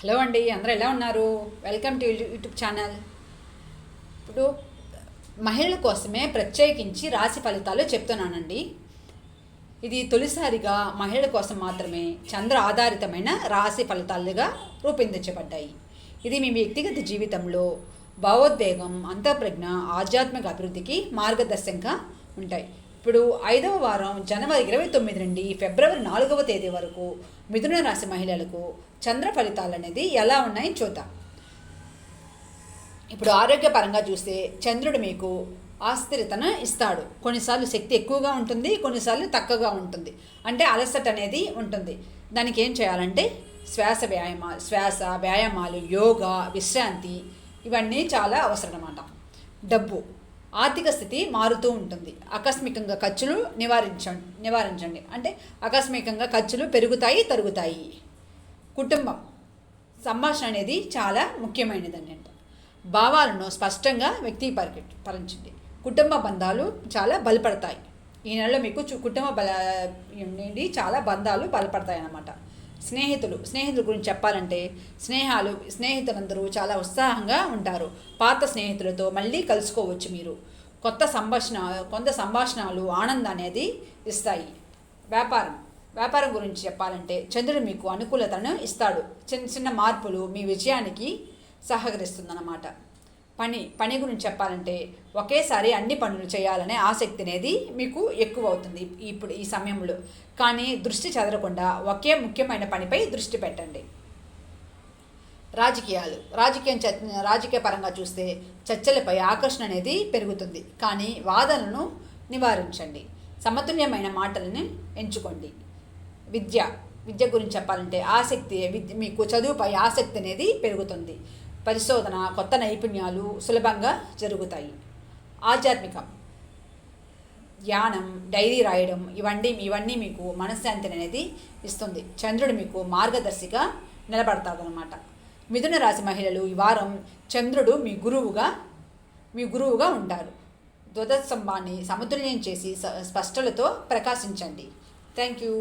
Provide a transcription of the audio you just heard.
Hello అండి, అందరూ ఎలా ఉన్నారు? Welcome to YouTube channel. ఇప్పుడు మహిళల కోసమే ప్రత్యేకించి రాశి ఫలితాలు చెప్తున్నానండి. ఇది తొలిసారిగా మహిళల కోసం మాత్రమే చంద్ర ఆధారితమైన రాశి ఫలితాలుగా రూపొందించబడ్డాయి. ఇది మీ వ్యక్తిగత జీవితంలో భావోద్వేగం, అంతఃప్రజ్ఞ, ఆధ్యాత్మిక అభివృద్ధికి మార్గదర్శకంగా ఉంటాయి. ఇప్పుడు 5వ వారం జనవరి 29 నుండి ఫిబ్రవరి 4వ తేదీ వరకు మిథున రాశి మహిళలకు చంద్ర ఫలితాలు అనేది ఎలా ఉన్నాయని చూద్దాం. ఇప్పుడు ఆరోగ్యపరంగా చూస్తే చంద్రుడు మీకు అస్థిరతను ఇస్తాడు. కొన్నిసార్లు శక్తి ఎక్కువగా ఉంటుంది, కొన్నిసార్లు తక్కువగా ఉంటుంది. అంటే అలసట అనేది ఉంటుంది. దానికి ఏం చేయాలంటే శ్వాస వ్యాయామాలు, యోగా, విశ్రాంతి ఇవన్నీ చాలా అవసరం అన్నమాట. డబ్బు, ఆర్థిక స్థితి మారుతూ ఉంటుంది. ఆకస్మికంగా ఖర్చులు నివారించండి. అంటే ఆకస్మికంగా ఖర్చులు పెరుగుతాయి, తరుగుతాయి. కుటుంబం సంభాషణ అనేది చాలా ముఖ్యమైనది అంట. భావాలను స్పష్టంగా వ్యక్తీకరించండి. కుటుంబ బంధాలు చాలా బలపడతాయి. ఈ నెలలో మీకు కుటుంబ నుండి చాలా బంధాలు బలపడతాయి అన్నమాట. స్నేహితుల గురించి చెప్పాలంటే స్నేహితులందరూ చాలా ఉత్సాహంగా ఉంటారు. పాత స్నేహితులతో మళ్ళీ కలుసుకోవచ్చు మీరు. కొంత సంభాషణలు ఆనందం అనేది ఇస్తాయి. వ్యాపారం గురించి చెప్పాలంటే చంద్రుడు మీకు అనుకూలతను ఇస్తాడు. చిన్న మార్పులు మీ విజయానికి సహకరిస్తుందన్నమాట. పని గురించి చెప్పాలంటే ఒకేసారి అన్ని పనులు చేయాలనే ఆసక్తి అనేది మీకు ఎక్కువ అవుతుంది ఇప్పుడు ఈ సమయంలో. కానీ దృష్టి చెదరకుండా ఒకే ముఖ్యమైన పనిపై దృష్టి పెట్టండి. రాజకీయ పరంగా చూస్తే చర్చలపై ఆకర్షణ అనేది పెరుగుతుంది. కానీ వాదనలను నివారించండి. సమతుల్యమైన మాటలను ఎంచుకోండి. విద్య గురించి చెప్పాలంటే మీకు చదువుపై ఆసక్తి అనేది పెరుగుతుంది. పరిశోధన, కొత్త నైపుణ్యాలు సులభంగా జరుగుతాయి. ఆధ్యాత్మికం, ధ్యానం, డైరీ రాయడం ఇవన్నీ మీకు మనశ్శాంతిని అనేది ఇస్తుంది. చంద్రుడు మీకు మార్గదర్శిగా నిలబడతాడనమాట. మిథున రాశి మహిళలు ఈ వారం చంద్రుడు మీ గురువుగా ఉంటారు. ధ్వజస్తంభాన్ని సమతుల్యం చేసి స్పష్టలతో ప్రకాశించండి. Thank you.